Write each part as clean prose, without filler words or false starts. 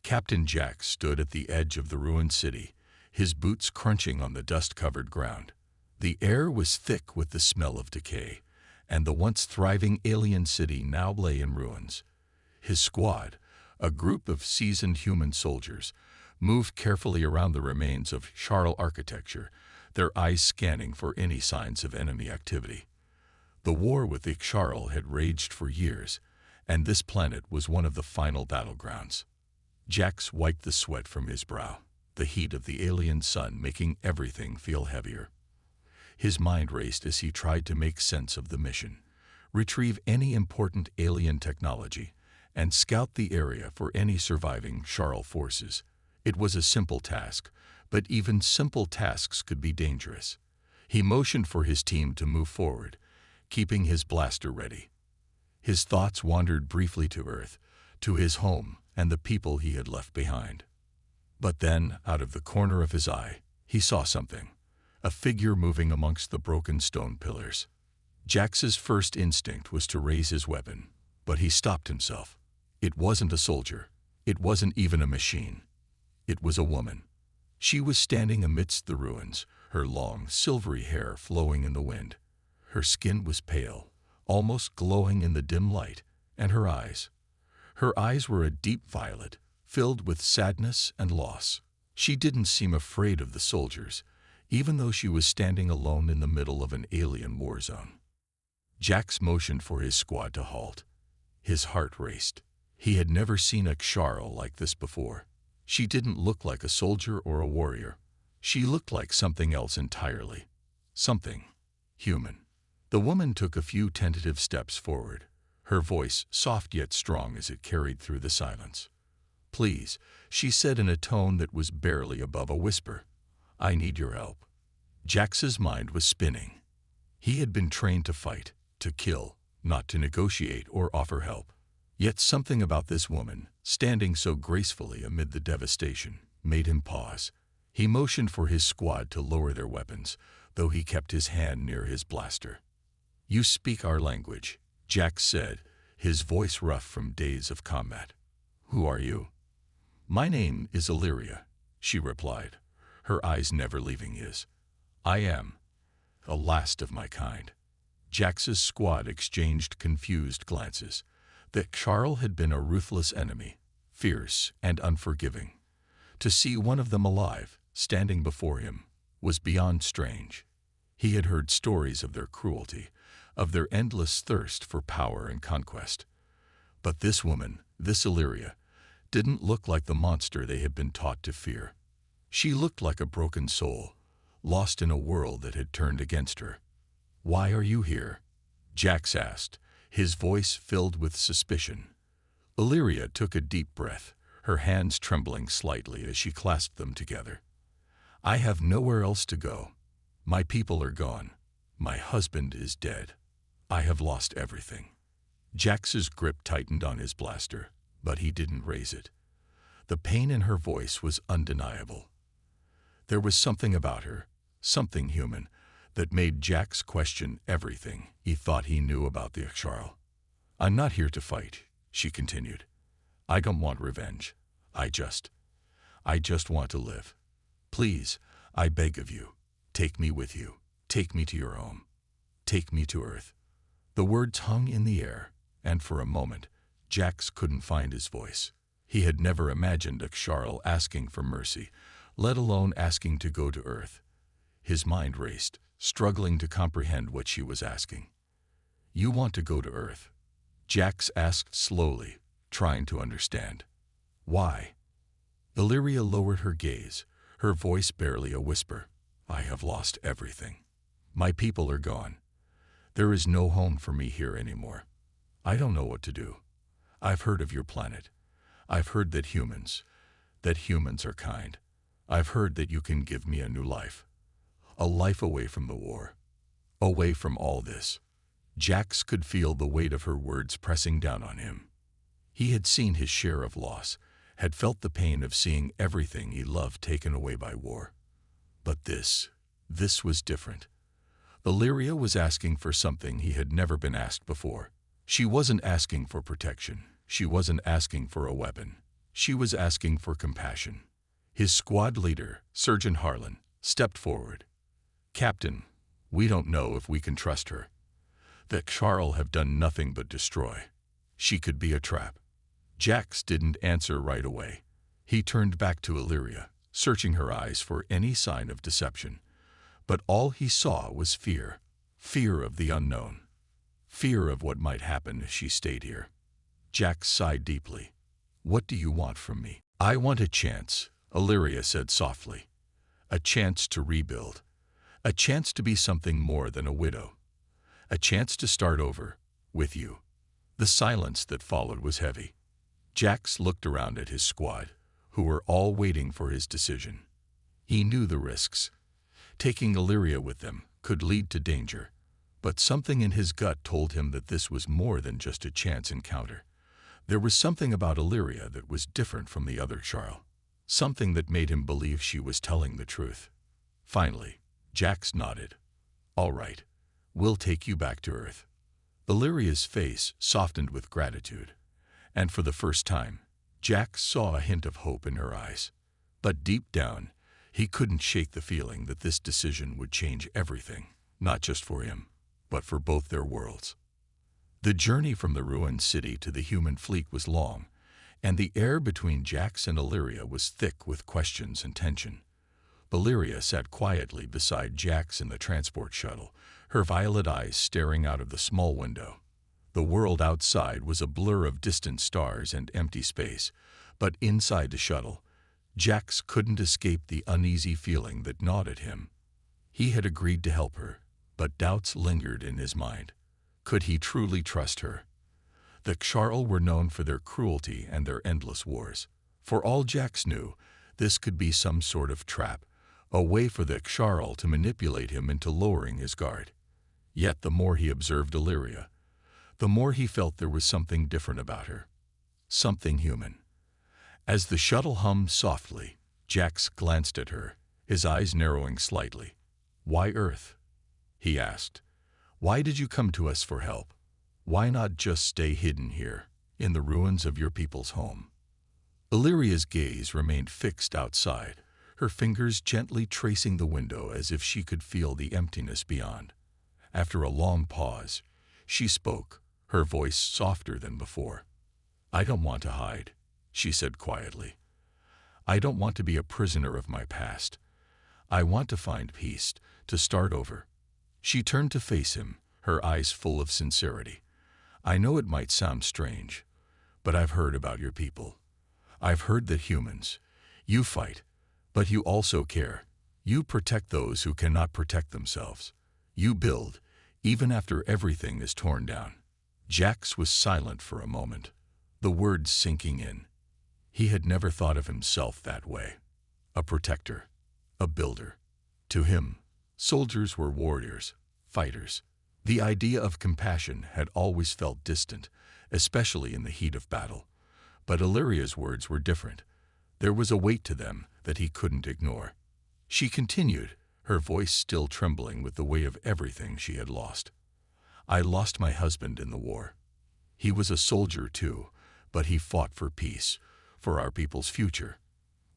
Captain Jack stood at the edge of the ruined city, his boots crunching on the dust-covered ground. The air was thick with the smell of decay, and the once thriving alien city now lay in ruins. His squad, a group of seasoned human soldiers, moved carefully around the remains of Charl architecture, their eyes scanning for any signs of enemy activity. The war with Charl had raged for years, and this planet was one of the final battlegrounds. Jax wiped the sweat from his brow, the heat of the alien sun making everything feel heavier. His mind raced as he tried to make sense of the mission, retrieve any important alien technology, and scout the area for any surviving Charl forces. It was a simple task, but even simple tasks could be dangerous. He motioned for his team to move forward, keeping his blaster ready. His thoughts wandered briefly to Earth, to his home and the people he had left behind. But then, out of the corner of his eye, he saw something, a figure moving amongst the broken stone pillars. Jax's first instinct was to raise his weapon, but he stopped himself. It wasn't a soldier. It wasn't even a machine. It was a woman. She was standing amidst the ruins, her long, silvery hair flowing in the wind. Her skin was pale, almost glowing in the dim light, and her eyes were a deep violet, filled with sadness and loss. She didn't seem afraid of the soldiers, even though she was standing alone in the middle of an alien war zone. Jax motioned for his squad to halt. His heart raced. He had never seen a Charl like this before. She didn't look like a soldier or a warrior. She looked like something else entirely. Something human. The woman took a few tentative steps forward, her voice soft yet strong as it carried through the silence. "Please," she said in a tone that was barely above a whisper. "I need your help." Jax's mind was spinning. He had been trained to fight, to kill, not to negotiate or offer help. Yet something about this woman, standing so gracefully amid the devastation, made him pause. He motioned for his squad to lower their weapons, though he kept his hand near his blaster. "You speak our language," Jax said, his voice rough from days of combat. "Who are you?" "My name is Illyria," she replied, her eyes never leaving his. "I am a last of my kind." Jax's squad exchanged confused glances. The Charl had been a ruthless enemy, fierce and unforgiving. To see one of them alive, standing before him, was beyond strange. He had heard stories of their cruelty, of their endless thirst for power and conquest. But this woman, this Illyria, didn't look like the monster they had been taught to fear. She looked like a broken soul, lost in a world that had turned against her. "Why are you here?" Jax asked, his voice filled with suspicion. Illyria took a deep breath, her hands trembling slightly as she clasped them together. "I have nowhere else to go. My people are gone. My husband is dead. I have lost everything." Jax's grip tightened on his blaster, but he didn't raise it. The pain in her voice was undeniable. There was something about her, something human, that made Jax question everything he thought he knew about the Charl. "I'm not here to fight," she continued. "I don't want revenge. I just want to live. Please, I beg of you, take me with you. Take me to your home. Take me to Earth." The words hung in the air, and for a moment, Jax couldn't find his voice. He had never imagined a Charl asking for mercy, let alone asking to go to Earth. His mind raced, struggling to comprehend what she was asking. "You want to go to Earth?" Jax asked slowly, trying to understand. "Why?" Illyria lowered her gaze, her voice barely a whisper. "I have lost everything. My people are gone. There is no home for me here anymore. I don't know what to do. I've heard of your planet. I've heard that humans are kind. I've heard that you can give me a new life. A life away from the war. Away from all this." Jax could feel the weight of her words pressing down on him. He had seen his share of loss, had felt the pain of seeing everything he loved taken away by war. But this was different. Illyria was asking for something he had never been asked before. She wasn't asking for protection. She wasn't asking for a weapon. She was asking for compassion. His squad leader, Sergeant Harlan, stepped forward. "Captain, we don't know if we can trust her. The Charl have done nothing but destroy. She could be a trap." Jax didn't answer right away. He turned back to Illyria, searching her eyes for any sign of deception. But all he saw was fear. Fear of the unknown. Fear of what might happen if she stayed here. Jax sighed deeply. "What do you want from me?" "I want a chance," Illyria said softly. "A chance to rebuild. A chance to be something more than a widow. A chance to start over, with you." The silence that followed was heavy. Jax looked around at his squad, who were all waiting for his decision. He knew the risks. Taking Illyria with them could lead to danger, but something in his gut told him that this was more than just a chance encounter. There was something about Illyria that was different from the other Charl, something that made him believe she was telling the truth. Finally, Jax nodded. "All right, we'll take you back to Earth." Illyria's face softened with gratitude, and for the first time, Jax saw a hint of hope in her eyes. But deep down, he couldn't shake the feeling that this decision would change everything, not just for him, but for both their worlds. The journey from the ruined city to the human fleet was long, and the air between Jax and Illyria was thick with questions and tension. Illyria sat quietly beside Jax in the transport shuttle, her violet eyes staring out of the small window. The world outside was a blur of distant stars and empty space, but inside the shuttle, Jax couldn't escape the uneasy feeling that gnawed at him. He had agreed to help her, but doubts lingered in his mind. Could he truly trust her? The Charl were known for their cruelty and their endless wars. For all Jax knew, this could be some sort of trap, a way for the Charl to manipulate him into lowering his guard. Yet the more he observed Illyria, the more he felt there was something different about her. Something human. As the shuttle hummed softly, Jax glanced at her, his eyes narrowing slightly. "Why Earth?" he asked. "Why did you come to us for help? Why not just stay hidden here, in the ruins of your people's home?" Illyria's gaze remained fixed outside, her fingers gently tracing the window as if she could feel the emptiness beyond. After a long pause, she spoke, her voice softer than before. "I don't want to hide," she said quietly. "I don't want to be a prisoner of my past. I want to find peace, to start over." She turned to face him, her eyes full of sincerity. "I know it might sound strange, but I've heard about your people. I've heard that humans, you fight, but you also care. You protect those who cannot protect themselves. You build, even after everything is torn down." Jax was silent for a moment, the words sinking in. He had never thought of himself that way. A protector, a builder. To him, soldiers were warriors, fighters. The idea of compassion had always felt distant, especially in the heat of battle. But Illyria's words were different. There was a weight to them that he couldn't ignore. She continued, her voice still trembling with the weight of everything she had lost. "I lost my husband in the war. He was a soldier too, but he fought for peace, for our people's future.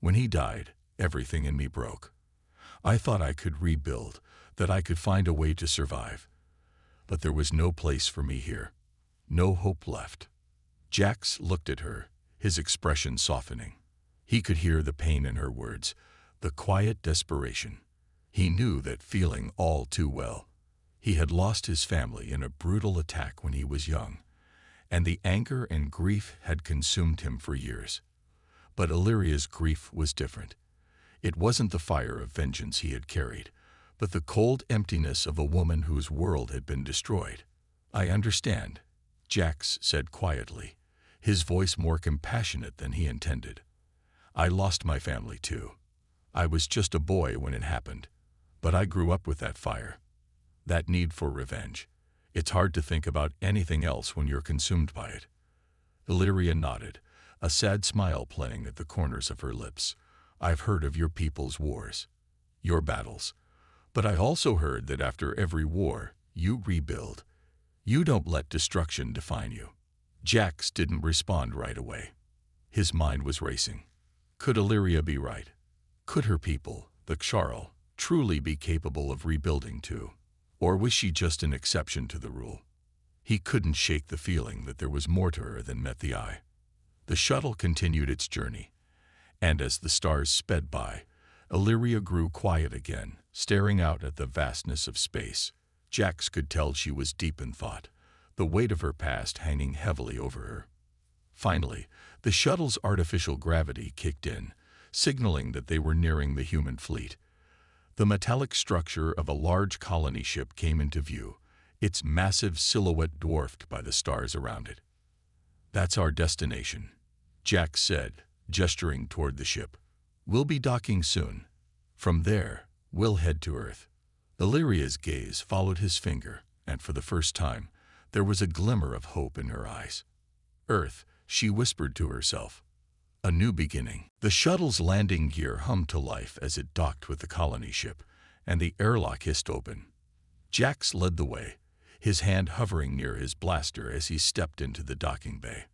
When he died, everything in me broke. I thought I could rebuild, that I could find a way to survive. But there was no place for me here. No hope left." Jax looked at her, his expression softening. He could hear the pain in her words, the quiet desperation. He knew that feeling all too well. He had lost his family in a brutal attack when he was young, and the anger and grief had consumed him for years. But Illyria's grief was different. It wasn't the fire of vengeance he had carried, but the cold emptiness of a woman whose world had been destroyed. "I understand," Jax said quietly, his voice more compassionate than he intended. "I lost my family too. I was just a boy when it happened, but I grew up with that fire. That need for revenge. It's hard to think about anything else when you're consumed by it." Illyria nodded, a sad smile playing at the corners of her lips. "I've heard of your people's wars, your battles. But I also heard that after every war, you rebuild. You don't let destruction define you." Jax didn't respond right away. His mind was racing. Could Illyria be right? Could her people, the Ksharl, truly be capable of rebuilding too? Or was she just an exception to the rule? He couldn't shake the feeling that there was more to her than met the eye. The shuttle continued its journey, and as the stars sped by, Illyria grew quiet again, staring out at the vastness of space. Jax could tell she was deep in thought, the weight of her past hanging heavily over her. Finally, the shuttle's artificial gravity kicked in, signaling that they were nearing the human fleet. The metallic structure of a large colony ship came into view, its massive silhouette dwarfed by the stars around it. "That's our destination," Jax said, gesturing toward the ship. "We'll be docking soon. From there, we'll head to Earth." Illyria's gaze followed his finger, and for the first time, there was a glimmer of hope in her eyes. "Earth," she whispered to herself. "A new beginning." The shuttle's landing gear hummed to life as it docked with the colony ship, and the airlock hissed open. Jax led the way, his hand hovering near his blaster as he stepped into the docking bay.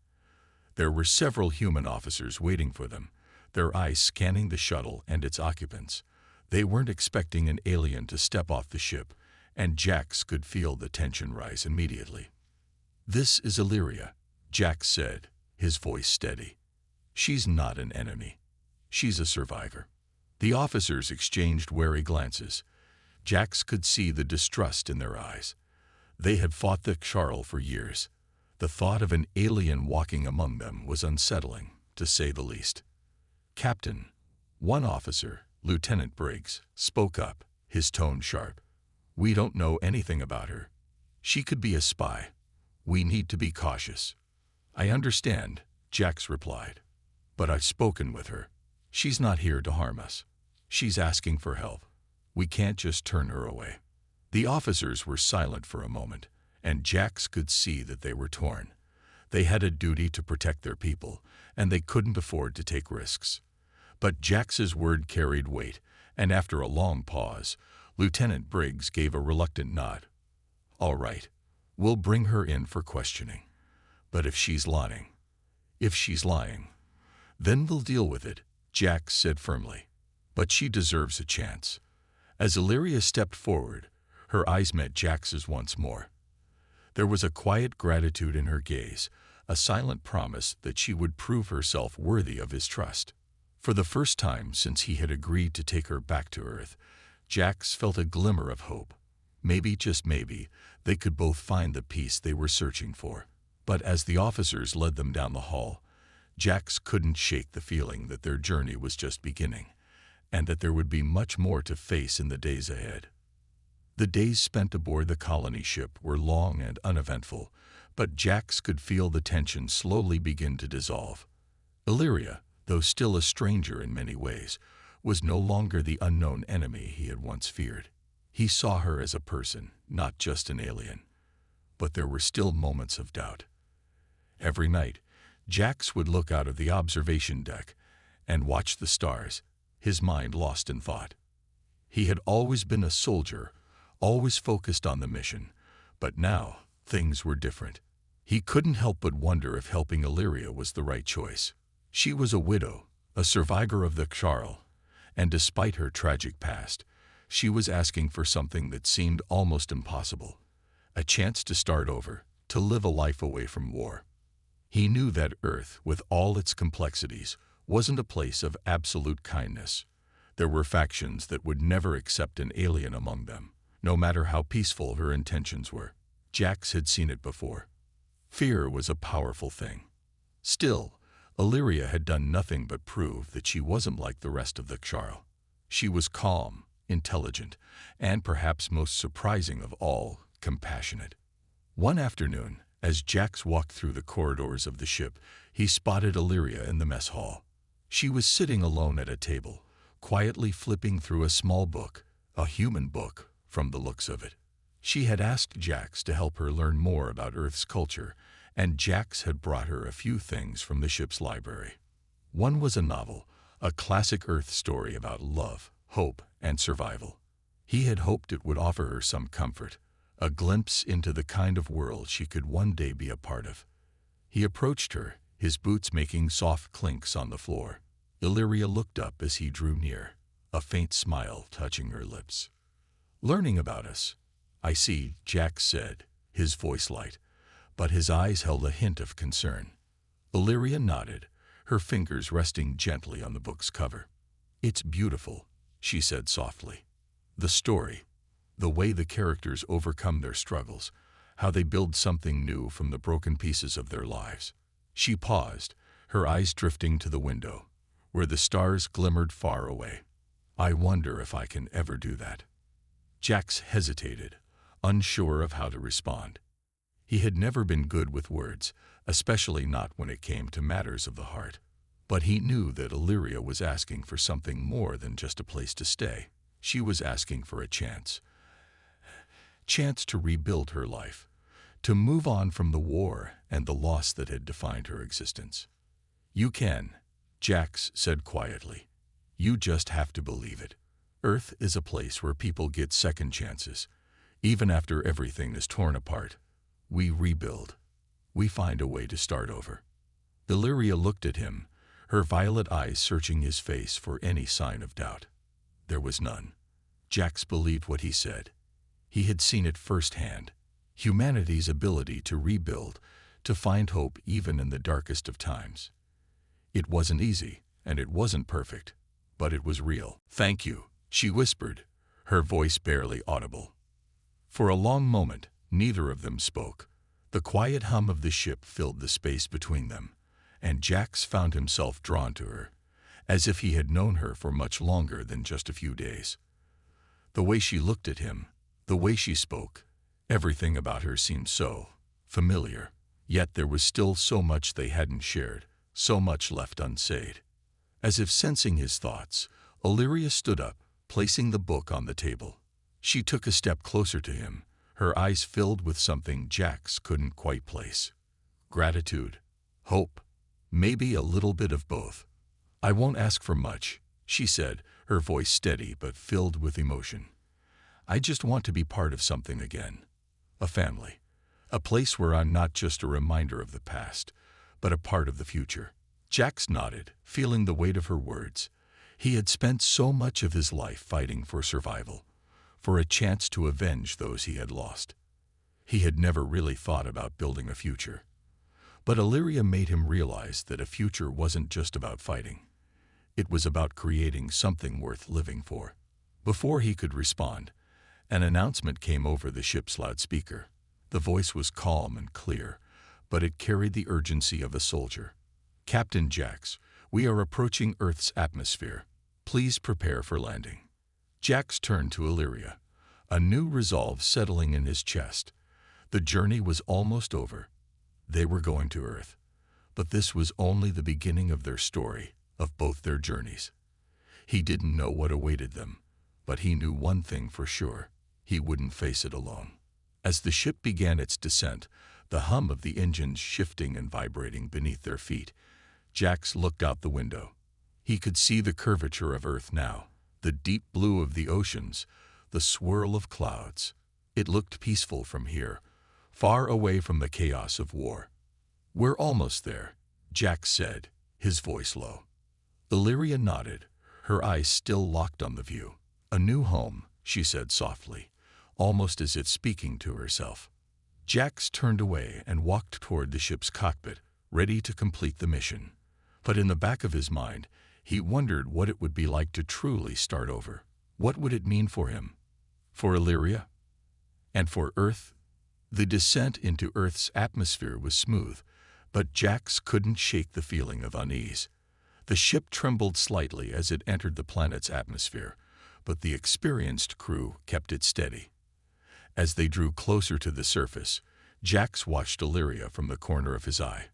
There were several human officers waiting for them, their eyes scanning the shuttle and its occupants. They weren't expecting an alien to step off the ship, and Jax could feel the tension rise immediately. "This is Illyria," Jax said, his voice steady. "She's not an enemy. She's a survivor." The officers exchanged wary glances. Jax could see the distrust in their eyes. They had fought the Ksharl for years. The thought of an alien walking among them was unsettling, to say the least. "Captain," one officer, Lieutenant Briggs, spoke up, his tone sharp. "We don't know anything about her. She could be a spy. We need to be cautious." "I understand," Jax replied. "But I've spoken with her. She's not here to harm us. She's asking for help. We can't just turn her away." The officers were silent for a moment, and Jax could see that they were torn. They had a duty to protect their people, and they couldn't afford to take risks. But Jax's word carried weight, and after a long pause, Lieutenant Briggs gave a reluctant nod. "All right, we'll bring her in for questioning. But if she's lying, then we'll deal with it," Jax said firmly. "But she deserves a chance." As Illyria stepped forward, her eyes met Jax's once more. There was a quiet gratitude in her gaze, a silent promise that she would prove herself worthy of his trust. For the first time since he had agreed to take her back to Earth, Jax felt a glimmer of hope. Maybe, just maybe, they could both find the peace they were searching for. But as the officers led them down the hall, Jax couldn't shake the feeling that their journey was just beginning, and that there would be much more to face in the days ahead. The days spent aboard the colony ship were long and uneventful, but Jax could feel the tension slowly begin to dissolve. Illyria, though still a stranger in many ways, was no longer the unknown enemy he had once feared. He saw her as a person, not just an alien. But there were still moments of doubt. Every night, Jax would look out of the observation deck and watch the stars, his mind lost in thought. He had always been a soldier, always focused on the mission, but now things were different. He couldn't help but wonder if helping Illyria was the right choice. She was a widow, a survivor of the Ksharl, and despite her tragic past, she was asking for something that seemed almost impossible, a chance to start over, to live a life away from war. He knew that Earth, with all its complexities, wasn't a place of absolute kindness. There were factions that would never accept an alien among them, no matter how peaceful her intentions were. Jax had seen it before. Fear was a powerful thing. Still, Illyria had done nothing but prove that she wasn't like the rest of the Ksharl. She was calm, intelligent, and perhaps most surprising of all, compassionate. One afternoon, as Jax walked through the corridors of the ship, he spotted Illyria in the mess hall. She was sitting alone at a table, quietly flipping through a small book, a human book, from the looks of it. She had asked Jax to help her learn more about Earth's culture, and Jax had brought her a few things from the ship's library. One was a novel, a classic Earth story about love, hope, and survival. He had hoped it would offer her some comfort, a glimpse into the kind of world she could one day be a part of. He approached her, his boots making soft clinks on the floor. Illyria looked up as he drew near, a faint smile touching her lips. "Learning about us, I see," Jax said, his voice light, but his eyes held a hint of concern. Illyria nodded, her fingers resting gently on the book's cover. "It's beautiful," she said softly. "The story, the way the characters overcome their struggles, how they build something new from the broken pieces of their lives." She paused, her eyes drifting to the window, where the stars glimmered far away. "I wonder if I can ever do that." Jax hesitated, unsure of how to respond. He had never been good with words, especially not when it came to matters of the heart. But he knew that Illyria was asking for something more than just a place to stay. She was asking for a chance. Chance to rebuild her life, to move on from the war and the loss that had defined her existence. "You can," Jax said quietly. "You just have to believe it. Earth is a place where people get second chances. Even after everything is torn apart, we rebuild. We find a way to start over." Illyria looked at him, her violet eyes searching his face for any sign of doubt. There was none. Jax believed what he said. He had seen it firsthand. Humanity's ability to rebuild, to find hope even in the darkest of times. It wasn't easy, and it wasn't perfect, but it was real. "Thank you," she whispered, her voice barely audible. For a long moment, neither of them spoke. The quiet hum of the ship filled the space between them, and Jax found himself drawn to her, as if he had known her for much longer than just a few days. The way she looked at him, the way she spoke, everything about her seemed so familiar, yet there was still so much they hadn't shared, so much left unsaid. As if sensing his thoughts, Illyria stood up, placing the book on the table. She took a step closer to him, her eyes filled with something Jax couldn't quite place. Gratitude, hope, maybe a little bit of both. "I won't ask for much," she said, her voice steady but filled with emotion. "I just want to be part of something again. A family. A place where I'm not just a reminder of the past, but a part of the future." Jax nodded, feeling the weight of her words. He had spent so much of his life fighting for survival, for a chance to avenge those he had lost. He had never really thought about building a future. But Illyria made him realize that a future wasn't just about fighting. It was about creating something worth living for. Before he could respond, an announcement came over the ship's loudspeaker. The voice was calm and clear, but it carried the urgency of a soldier. "Captain Jax, we are approaching Earth's atmosphere. Please prepare for landing." Jax turned to Illyria, a new resolve settling in his chest. The journey was almost over. They were going to Earth, but this was only the beginning of their story, of both their journeys. He didn't know what awaited them, but he knew one thing for sure: he wouldn't face it alone. As the ship began its descent, the hum of the engines shifting and vibrating beneath their feet, Jax looked out the window. He could see the curvature of Earth now, the deep blue of the oceans, the swirl of clouds. It looked peaceful from here, far away from the chaos of war. "We're almost there," Jax said, his voice low. Illyria nodded, her eyes still locked on the view. "A new home," she said softly, almost as if speaking to herself. Jax turned away and walked toward the ship's cockpit, ready to complete the mission. But in the back of his mind, he wondered what it would be like to truly start over. What would it mean for him? For Illyria? And for Earth? The descent into Earth's atmosphere was smooth, but Jax couldn't shake the feeling of unease. The ship trembled slightly as it entered the planet's atmosphere, but the experienced crew kept it steady. As they drew closer to the surface, Jax watched Illyria from the corner of his eye.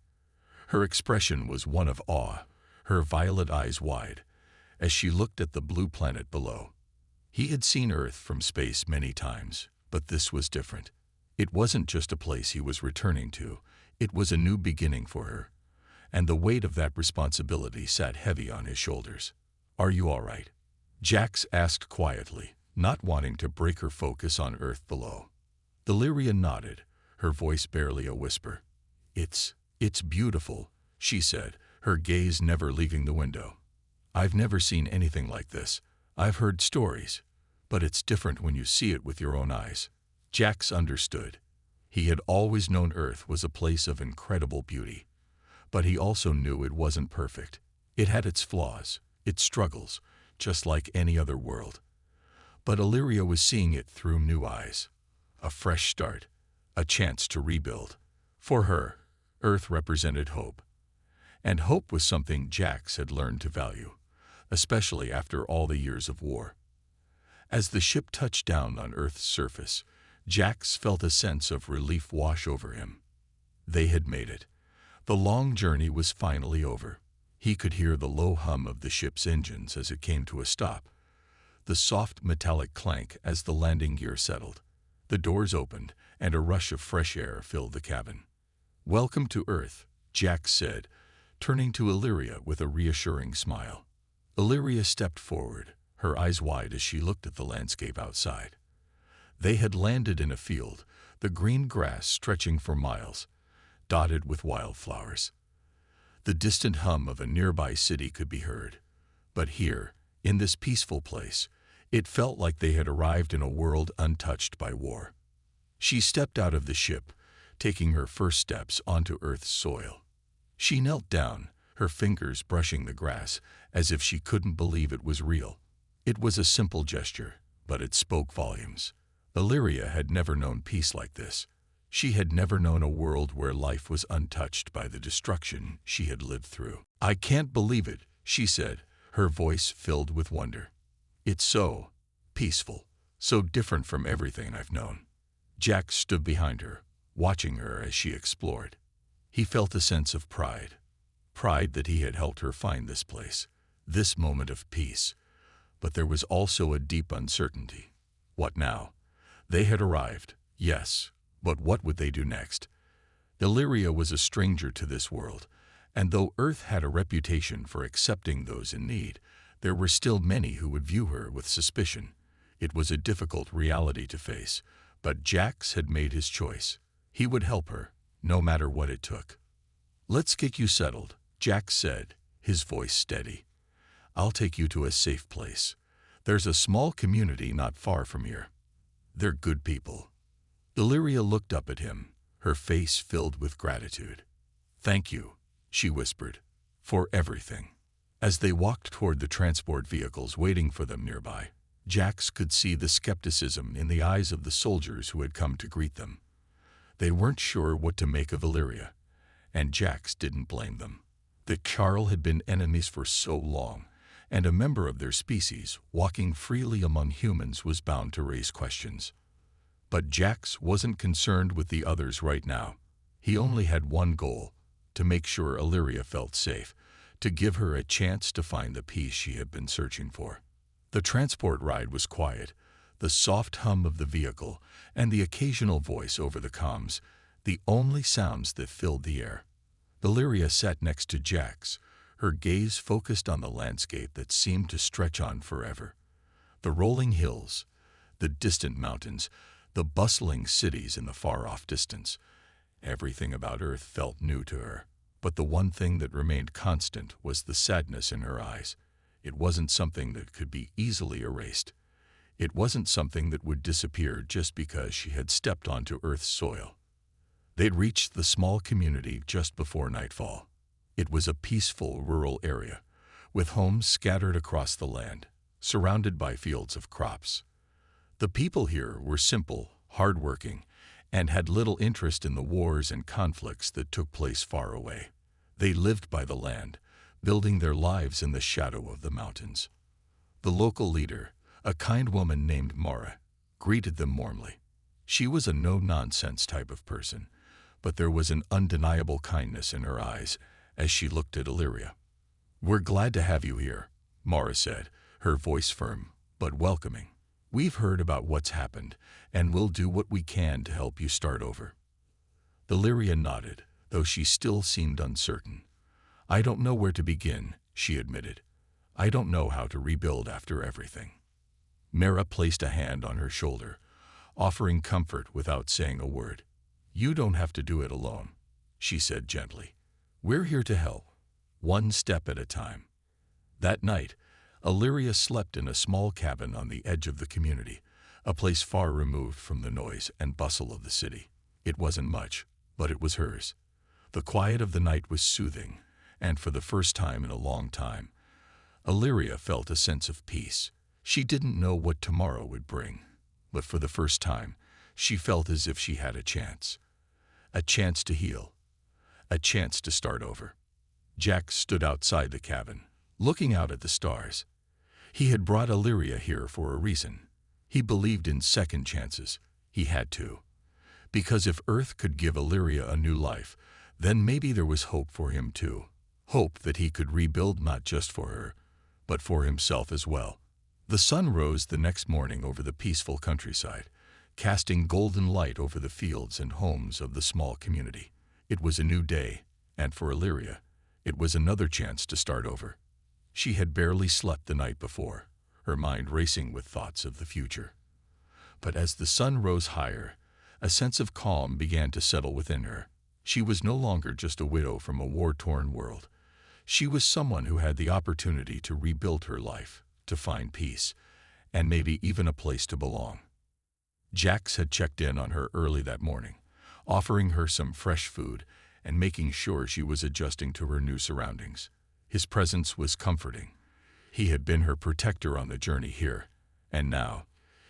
Her expression was one of awe, her violet eyes wide, as she looked at the blue planet below. He had seen Earth from space many times, but this was different. It wasn't just a place he was returning to, it was a new beginning for her, and the weight of that responsibility sat heavy on his shoulders. "Are you all right?" Jax asked quietly, not wanting to break her focus on Earth below. Illyria nodded, her voice barely a whisper. It's beautiful," she said, her gaze never leaving the window. "I've never seen anything like this. I've heard stories, but it's different when you see it with your own eyes." Jax understood. He had always known Earth was a place of incredible beauty, but he also knew it wasn't perfect. It had its flaws, its struggles, just like any other world. But Illyria was seeing it through new eyes. A fresh start, a chance to rebuild. For her, Earth represented hope. And hope was something Jax had learned to value, especially after all the years of war. As the ship touched down on Earth's surface, Jax felt a sense of relief wash over him. They had made it. The long journey was finally over. He could hear the low hum of the ship's engines as it came to a stop, the soft metallic clank as the landing gear settled. The doors opened, and a rush of fresh air filled the cabin. "Welcome to Earth," Jax said, turning to Illyria with a reassuring smile. Illyria stepped forward, her eyes wide as she looked at the landscape outside. They had landed in a field, the green grass stretching for miles, dotted with wildflowers. The distant hum of a nearby city could be heard. But here, in this peaceful place, it felt like they had arrived in a world untouched by war. She stepped out of the ship, taking her first steps onto Earth's soil. She knelt down, her fingers brushing the grass, as if she couldn't believe it was real. It was a simple gesture, but it spoke volumes. Illyria had never known peace like this. She had never known a world where life was untouched by the destruction she had lived through. "I can't believe it," she said, her voice filled with wonder. "It's so peaceful, so different from everything I've known." Jax stood behind her, watching her as she explored. He felt a sense of pride that he had helped her find this place, this moment of peace. But there was also a deep uncertainty. What now? They had arrived, yes, but what would they do next? Illyria was a stranger to this world, and though Earth had a reputation for accepting those in need, there were still many who would view her with suspicion. It was a difficult reality to face, but Jax had made his choice. He would help her, no matter what it took. "Let's get you settled," Jax said, his voice steady. "I'll take you to a safe place. There's a small community not far from here. They're good people." Illyria looked up at him, her face filled with gratitude. "Thank you," she whispered, "for everything." As they walked toward the transport vehicles waiting for them nearby, Jax could see the skepticism in the eyes of the soldiers who had come to greet them. They weren't sure what to make of Illyria, and Jax didn't blame them. The Jarl had been enemies for so long, and a member of their species walking freely among humans was bound to raise questions. But Jax wasn't concerned with the others right now. He only had one goal: to make sure Illyria felt safe, to give her a chance to find the peace she had been searching for. The transport ride was quiet, the soft hum of the vehicle and the occasional voice over the comms, the only sounds that filled the air. Illyria sat next to Jax, her gaze focused on the landscape that seemed to stretch on forever. The rolling hills, the distant mountains, the bustling cities in the far-off distance. Everything about Earth felt new to her, but the one thing that remained constant was the sadness in her eyes. It wasn't something that could be easily erased. It wasn't something that would disappear just because she had stepped onto Earth's soil. They'd reached the small community just before nightfall. It was a peaceful rural area, with homes scattered across the land, surrounded by fields of crops. The people here were simple, hard-working, and had little interest in the wars and conflicts that took place far away. They lived by the land, building their lives in the shadow of the mountains. The local leader, a kind woman named Mara, greeted them warmly. She was a no-nonsense type of person, but there was an undeniable kindness in her eyes as she looked at Illyria. "We're glad to have you here," Mara said, her voice firm but welcoming. "We've heard about what's happened, and we'll do what we can to help you start over." Illyria nodded, though she still seemed uncertain. "I don't know where to begin," she admitted. "I don't know how to rebuild after everything." Mara placed a hand on her shoulder, offering comfort without saying a word. "You don't have to do it alone," she said gently. We're here to help, one step at a time. That night, Illyria slept in a small cabin on the edge of the community, a place far removed from the noise and bustle of the city. It wasn't much, but it was hers. The quiet of the night was soothing, and for the first time in a long time, Illyria felt a sense of peace. She didn't know what tomorrow would bring, but for the first time, she felt as if she had a chance. A chance to heal. A chance to start over. Jack stood outside the cabin, looking out at the stars. He had brought Illyria here for a reason. He believed in second chances. He had to. Because if Earth could give Illyria a new life, then maybe there was hope for him too. Hope that he could rebuild not just for her, but for himself as well. The sun rose the next morning over the peaceful countryside, casting golden light over the fields and homes of the small community. It was a new day, and for Illyria, it was another chance to start over. She had barely slept the night before, her mind racing with thoughts of the future. But as the sun rose higher, a sense of calm began to settle within her. She was no longer just a widow from a war-torn world. She was someone who had the opportunity to rebuild her life, to find peace, and maybe even a place to belong. Jax had checked in on her early that morning, offering her some fresh food and making sure she was adjusting to her new surroundings. His presence was comforting. He had been her protector on the journey here, and now,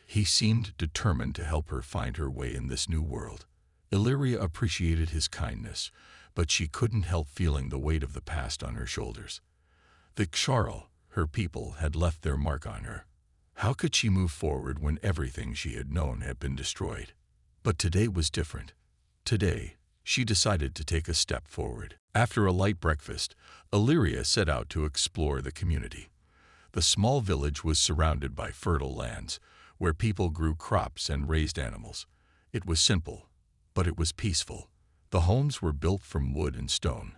he seemed determined to help her find her way in this new world. Illyria appreciated his kindness, but she couldn't help feeling the weight of the past on her shoulders. The Ksharl, her people, had left their mark on her. How could she move forward when everything she had known had been destroyed? But today was different. Today, she decided to take a step forward. After a light breakfast, Illyria set out to explore the community. The small village was surrounded by fertile lands, where people grew crops and raised animals. It was simple, but it was peaceful. The homes were built from wood and stone,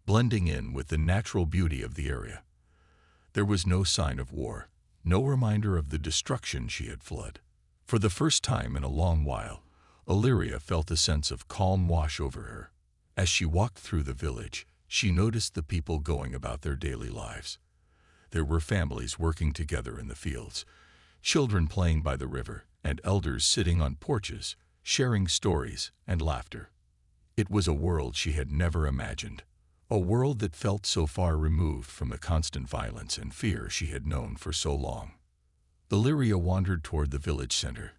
blending in with the natural beauty of the area. There was no sign of war, no reminder of the destruction she had fled. For the first time in a long while, Illyria felt a sense of calm wash over her. As she walked through the village, she noticed the people going about their daily lives. There were families working together in the fields, children playing by the river, and elders sitting on porches, sharing stories and laughter. It was a world she had never imagined, a world that felt so far removed from the constant violence and fear she had known for so long. Illyria wandered toward the village center,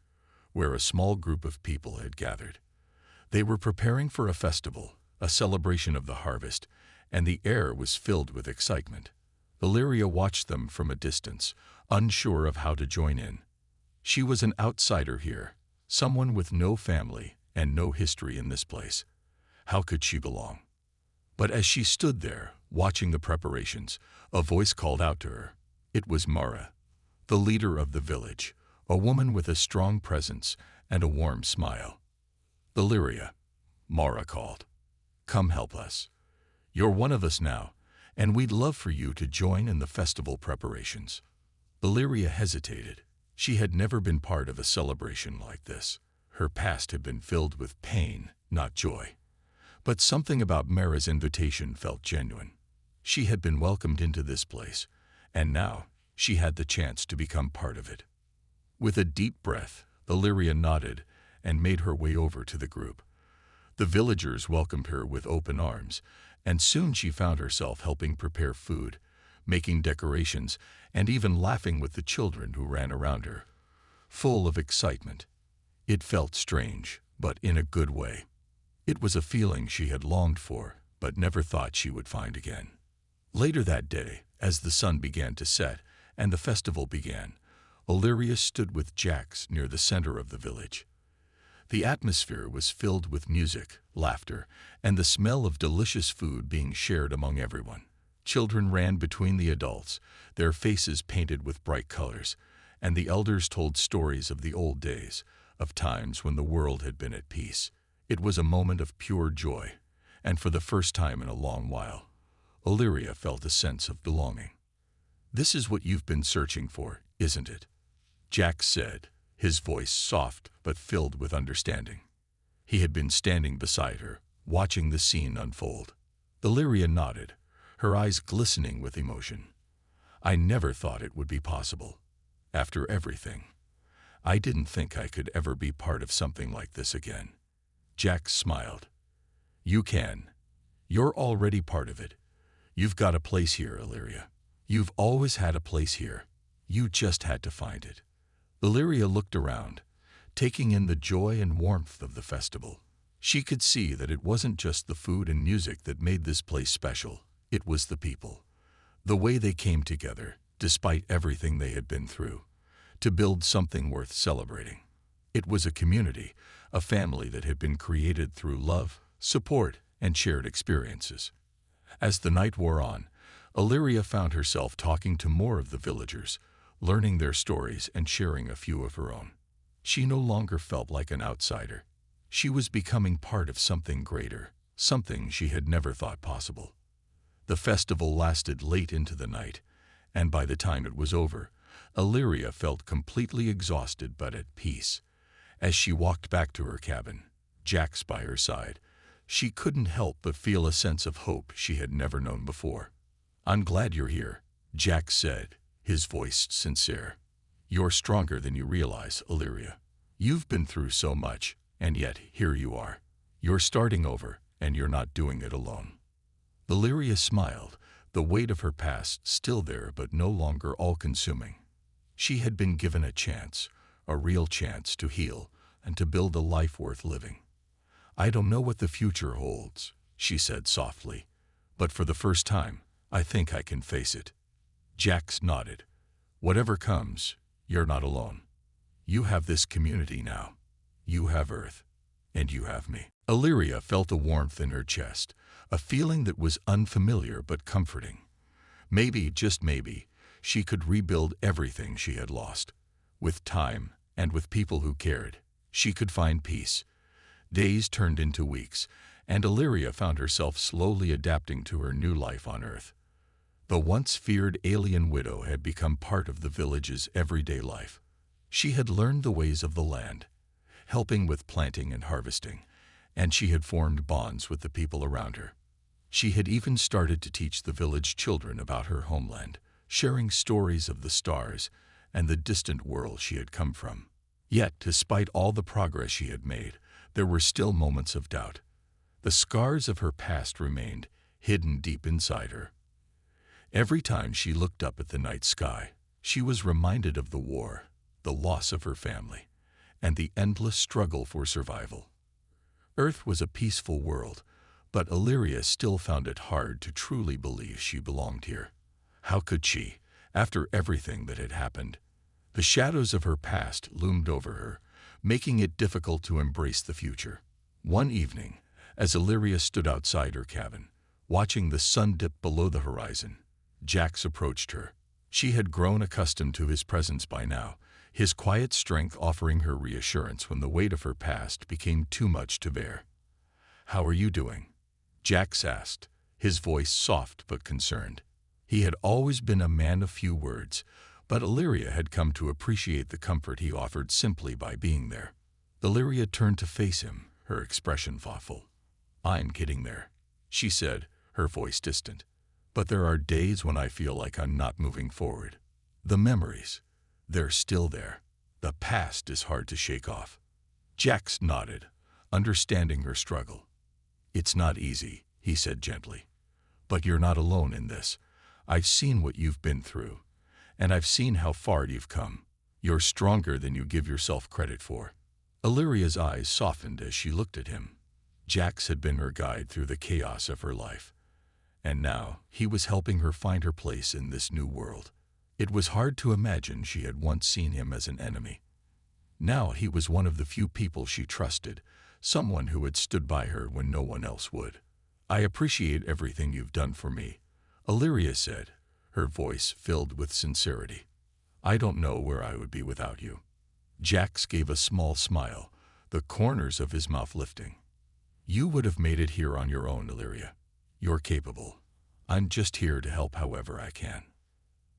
where a small group of people had gathered. They were preparing for a festival, a celebration of the harvest, and the air was filled with excitement. Illyria watched them from a distance, unsure of how to join in. She was an outsider here, someone with no family and no history in this place. How could she belong? But as she stood there, watching the preparations, a voice called out to her. It was Mara, the leader of the village, a woman with a strong presence and a warm smile. Illyria, Mara called. Come help us. You're one of us now, and we'd love for you to join in the festival preparations. Illyria hesitated. She had never been part of a celebration like this. Her past had been filled with pain, not joy. But something about Mara's invitation felt genuine. She had been welcomed into this place, and now she had the chance to become part of it. With a deep breath, Illyria nodded and made her way over to the group. The villagers welcomed her with open arms, and soon she found herself helping prepare food, making decorations, and even laughing with the children who ran around her, full of excitement. It felt strange, but in a good way. It was a feeling she had longed for, but never thought she would find again. Later that day, as the sun began to set and the festival began, Illyria stood with Jax near the center of the village. The atmosphere was filled with music, laughter, and the smell of delicious food being shared among everyone. Children ran between the adults, their faces painted with bright colors, and the elders told stories of the old days, of times when the world had been at peace. It was a moment of pure joy, and for the first time in a long while, Illyria felt a sense of belonging. This is what you've been searching for, isn't it? Jax said, his voice soft but filled with understanding. He had been standing beside her, watching the scene unfold. Illyria nodded, her eyes glistening with emotion. I never thought it would be possible. After everything, I didn't think I could ever be part of something like this again. Jax smiled. You can. You're already part of it. You've got a place here, Illyria. You've always had a place here. You just had to find it. Illyria looked around, taking in the joy and warmth of the festival. She could see that it wasn't just the food and music that made this place special. It was the people. The way they came together, despite everything they had been through, to build something worth celebrating. It was a community, a family that had been created through love, support, and shared experiences. As the night wore on, Illyria found herself talking to more of the villagers, learning their stories and sharing a few of her own. She no longer felt like an outsider. She was becoming part of something greater, something she had never thought possible. The festival lasted late into the night, and by the time it was over, Illyria felt completely exhausted but at peace. As she walked back to her cabin, Jax by her side, she couldn't help but feel a sense of hope she had never known before. I'm glad you're here, Jax said, his voice sincere. You're stronger than you realize, Illyria. You've been through so much, and yet here you are. You're starting over, and you're not doing it alone. Illyria smiled, the weight of her past still there but no longer all-consuming. She had been given a chance, a real chance to heal and to build a life worth living. I don't know what the future holds, she said softly, but for the first time, I think I can face it. Jax nodded. Whatever comes, you're not alone. You have this community now. You have Earth, and you have me. Illyria felt a warmth in her chest, a feeling that was unfamiliar but comforting. Maybe, just maybe, she could rebuild everything she had lost. With time, and with people who cared, she could find peace. Days turned into weeks, and Illyria found herself slowly adapting to her new life on Earth. The once feared alien widow had become part of the village's everyday life. She had learned the ways of the land, helping with planting and harvesting, and she had formed bonds with the people around her. She had even started to teach the village children about her homeland, sharing stories of the stars and the distant world she had come from. Yet, despite all the progress she had made, there were still moments of doubt. The scars of her past remained, hidden deep inside her. Every time she looked up at the night sky, she was reminded of the war, the loss of her family, and the endless struggle for survival. Earth was a peaceful world, but Illyria still found it hard to truly believe she belonged here. How could she, after everything that had happened? The shadows of her past loomed over her, making it difficult to embrace the future. One evening, as Illyria stood outside her cabin, watching the sun dip below the horizon, Jax approached her. She had grown accustomed to his presence by now, his quiet strength offering her reassurance when the weight of her past became too much to bear. "How are you doing?" Jax asked, his voice soft but concerned. He had always been a man of few words, but Illyria had come to appreciate the comfort he offered simply by being there. Illyria turned to face him, her expression thoughtful. "I'm getting there," she said, her voice distant. "But there are days when I feel like I'm not moving forward. The memories, they're still there. The past is hard to shake off." Jax nodded, understanding her struggle. "It's not easy," he said gently. "But you're not alone in this. I've seen what you've been through, and I've seen how far you've come. You're stronger than you give yourself credit for." Illyria's eyes softened as she looked at him. Jax had been her guide through the chaos of her life, and now he was helping her find her place in this new world. It was hard to imagine she had once seen him as an enemy. Now he was one of the few people she trusted, someone who had stood by her when no one else would. "I appreciate everything you've done for me," Illyria said, her voice filled with sincerity. "I don't know where I would be without you." Jax gave a small smile, the corners of his mouth lifting. "You would have made it here on your own, Illyria. You're capable. I'm just here to help however I can."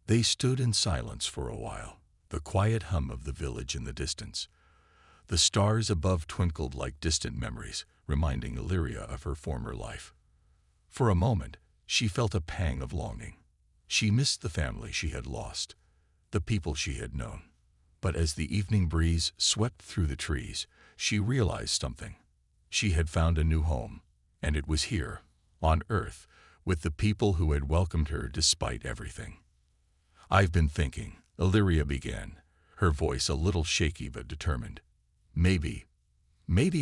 They stood in silence for a while, the quiet hum of the village in the distance. The stars above twinkled like distant memories, reminding Illyria of her former life. For a moment, she felt a pang of longing. She missed the family she had lost, the people she had known. But as the evening breeze swept through the trees, she realized something. She had found a new home, and it was here, on Earth, with the people who had welcomed her despite everything. "I've been thinking," Illyria began, her voice a little shaky but determined. Maybe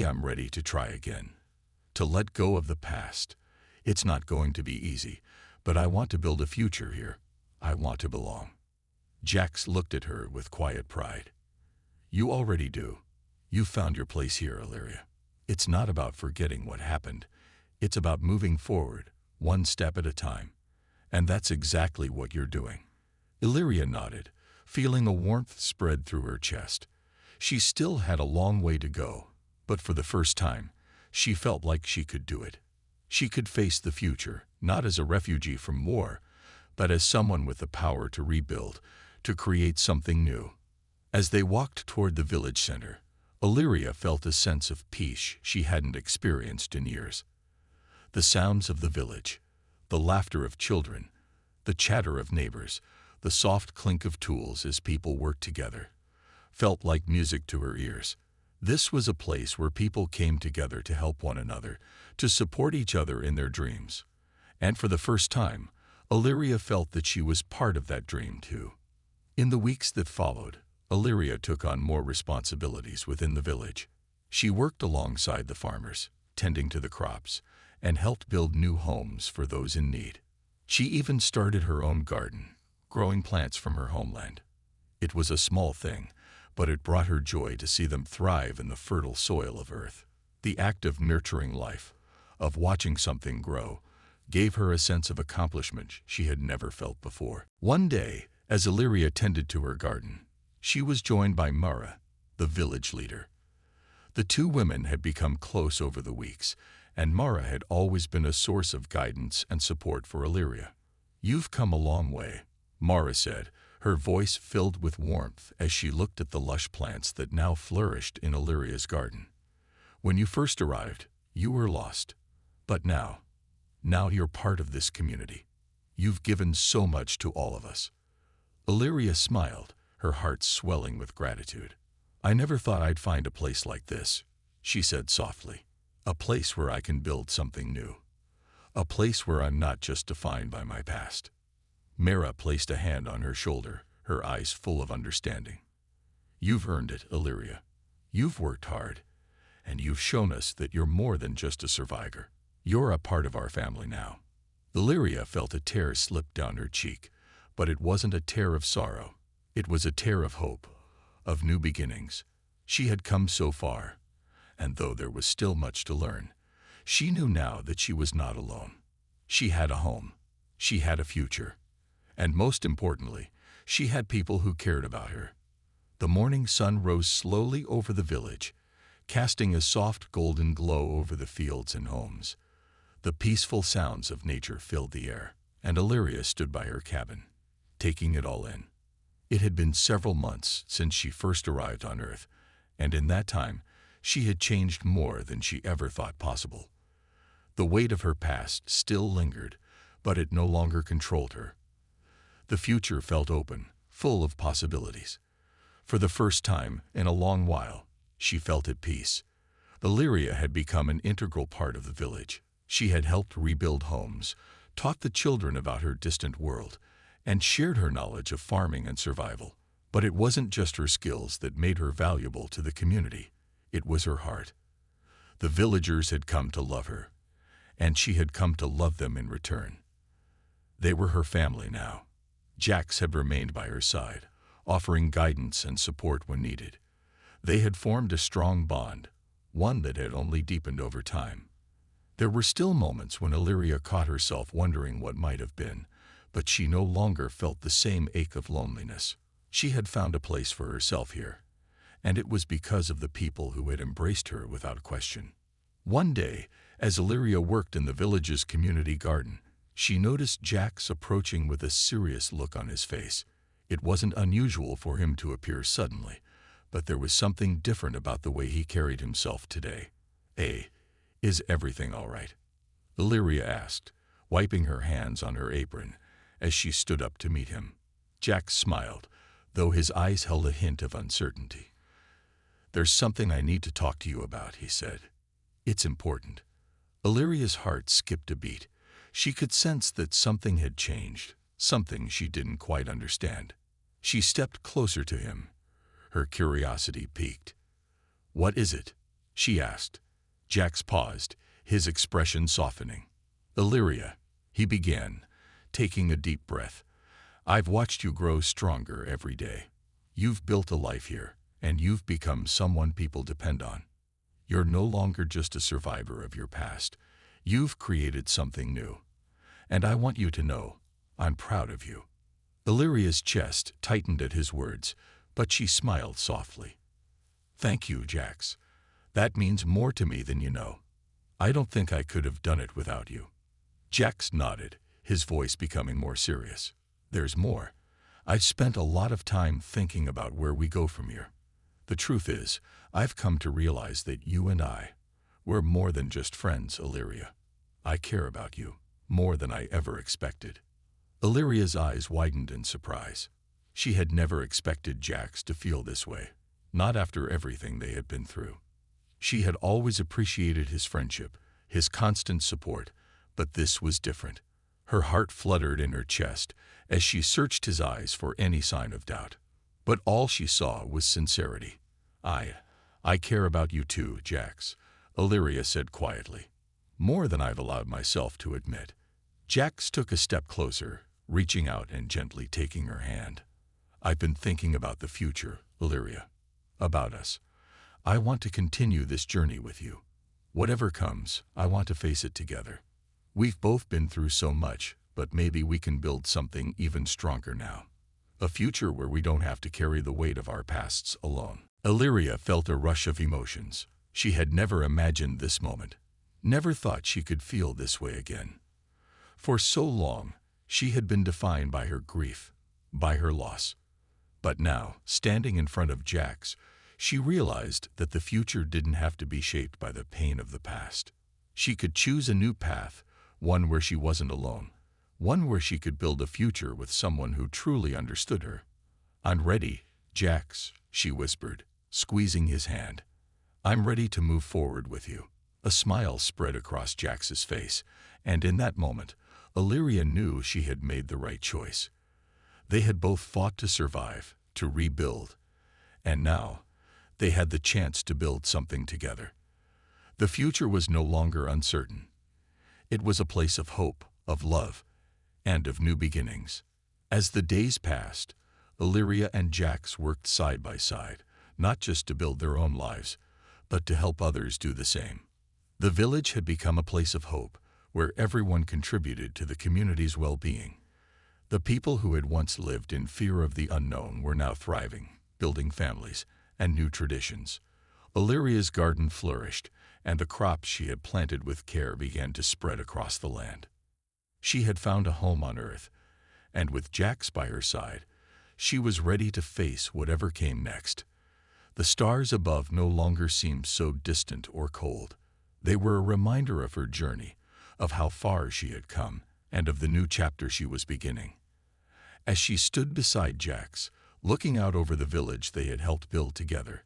I'm ready to try again, to let go of the past. It's not going to be easy, but I want to build a future here. I want to belong." Jax looked at her with quiet pride. "You already do. You've found your place here, Illyria. It's not about forgetting what happened. It's about moving forward, one step at a time. And that's exactly what you're doing." Illyria nodded, feeling a warmth spread through her chest. She still had a long way to go, but for the first time, she felt like she could do it. She could face the future, not as a refugee from war, but as someone with the power to rebuild, to create something new. As they walked toward the village center, Illyria felt a sense of peace she hadn't experienced in years. The sounds of the village, the laughter of children, the chatter of neighbors, the soft clink of tools as people worked together, felt like music to her ears. This was a place where people came together to help one another, to support each other in their dreams. And for the first time, Illyria felt that she was part of that dream too. In the weeks that followed, Illyria took on more responsibilities within the village. She worked alongside the farmers, tending to the crops, and helped build new homes for those in need. She even started her own garden, growing plants from her homeland. It was a small thing, but it brought her joy to see them thrive in the fertile soil of Earth. The act of nurturing life, of watching something grow, gave her a sense of accomplishment she had never felt before. One day, as Illyria tended to her garden, she was joined by Mara, the village leader. The two women had become close over the weeks, and Mara had always been a source of guidance and support for Illyria. "You've come a long way," Mara said, her voice filled with warmth as she looked at the lush plants that now flourished in Illyria's garden. "When you first arrived, you were lost. But now you're part of this community. You've given so much to all of us." Illyria smiled, her heart swelling with gratitude. "I never thought I'd find a place like this," she said softly. "A place where I can build something new. A place where I'm not just defined by my past." Mara placed a hand on her shoulder, her eyes full of understanding. "You've earned it, Illyria. You've worked hard, and you've shown us that you're more than just a survivor. You're a part of our family now." Illyria felt a tear slip down her cheek, but it wasn't a tear of sorrow. It was a tear of hope, of new beginnings. She had come so far, and though there was still much to learn, she knew now that she was not alone. She had a home. She had a future. And most importantly, she had people who cared about her. The morning sun rose slowly over the village, casting a soft golden glow over the fields and homes. The peaceful sounds of nature filled the air, and Illyria stood by her cabin, taking it all in. It had been several months since she first arrived on Earth, and in that time, she had changed more than she ever thought possible. The weight of her past still lingered, but it no longer controlled her. The future felt open, full of possibilities. For the first time in a long while, she felt at peace. Illyria had become an integral part of the village. She had helped rebuild homes, taught the children about her distant world, and shared her knowledge of farming and survival. But it wasn't just her skills that made her valuable to the community. It was her heart. The villagers had come to love her, and she had come to love them in return. They were her family now. Jax had remained by her side, offering guidance and support when needed. They had formed a strong bond, one that had only deepened over time. There were still moments when Illyria caught herself wondering what might have been, but she no longer felt the same ache of loneliness. She had found a place for herself here, and it was because of the people who had embraced her without question. One day, as Illyria worked in the village's community garden, she noticed Jax approaching with a serious look on his face. It wasn't unusual for him to appear suddenly, but there was something different about the way he carried himself today. "Is everything all right?" Illyria asked, wiping her hands on her apron as she stood up to meet him. Jax smiled, though his eyes held a hint of uncertainty. "There's something I need to talk to you about," he said. "It's important." Illyria's heart skipped a beat. She could sense that something had changed, something she didn't quite understand. She stepped closer to him, her curiosity piqued. "What is it?" she asked. Jax paused, his expression softening. "Illyria," he began, taking a deep breath, "I've watched you grow stronger every day. You've built a life here, and you've become someone people depend on. You're no longer just a survivor of your past. You've created something new. And I want you to know, I'm proud of you." Illyria's chest tightened at his words, but she smiled softly. "Thank you, Jax. That means more to me than you know. I don't think I could have done it without you." Jax nodded, his voice becoming more serious. "There's more. I've spent a lot of time thinking about where we go from here. The truth is, I've come to realize that you and we're more than just friends, Illyria. I care about you, more than I ever expected." Illyria's eyes widened in surprise. She had never expected Jax to feel this way, not after everything they had been through. She had always appreciated his friendship, his constant support, but this was different. Her heart fluttered in her chest as she searched his eyes for any sign of doubt. But all she saw was sincerity. I care about you too, Jax," Illyria said quietly. "More than I've allowed myself to admit." Jax took a step closer, reaching out and gently taking her hand. "I've been thinking about the future, Illyria. About us. I want to continue this journey with you. Whatever comes, I want to face it together. We've both been through so much, but maybe we can build something even stronger now. A future where we don't have to carry the weight of our pasts alone." Illyria felt a rush of emotions. She had never imagined this moment, never thought she could feel this way again. For so long, she had been defined by her grief, by her loss. But now, standing in front of Jax, she realized that the future didn't have to be shaped by the pain of the past. She could choose a new path, one where she wasn't alone, one where she could build a future with someone who truly understood her. "I'm ready, Jax," she whispered, squeezing his hand. "I'm ready to move forward with you." A smile spread across Jax's face, and in that moment, Illyria knew she had made the right choice. They had both fought to survive, to rebuild, and now they had the chance to build something together. The future was no longer uncertain. It was a place of hope, of love, and of new beginnings. As the days passed, Illyria and Jax worked side by side, not just to build their own lives, but to help others do the same. The village had become a place of hope, where everyone contributed to the community's well-being. The people who had once lived in fear of the unknown were now thriving, building families and new traditions. Illyria's garden flourished, and the crops she had planted with care began to spread across the land. She had found a home on Earth, and with Jax by her side, she was ready to face whatever came next. The stars above no longer seemed so distant or cold. They were a reminder of her journey, of how far she had come, and of the new chapter she was beginning. As she stood beside Jax, looking out over the village they had helped build together,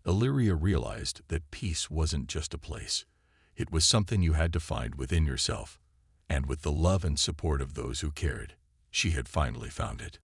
Illyria realized that peace wasn't just a place. It was something you had to find within yourself. And with the love and support of those who cared, she had finally found it.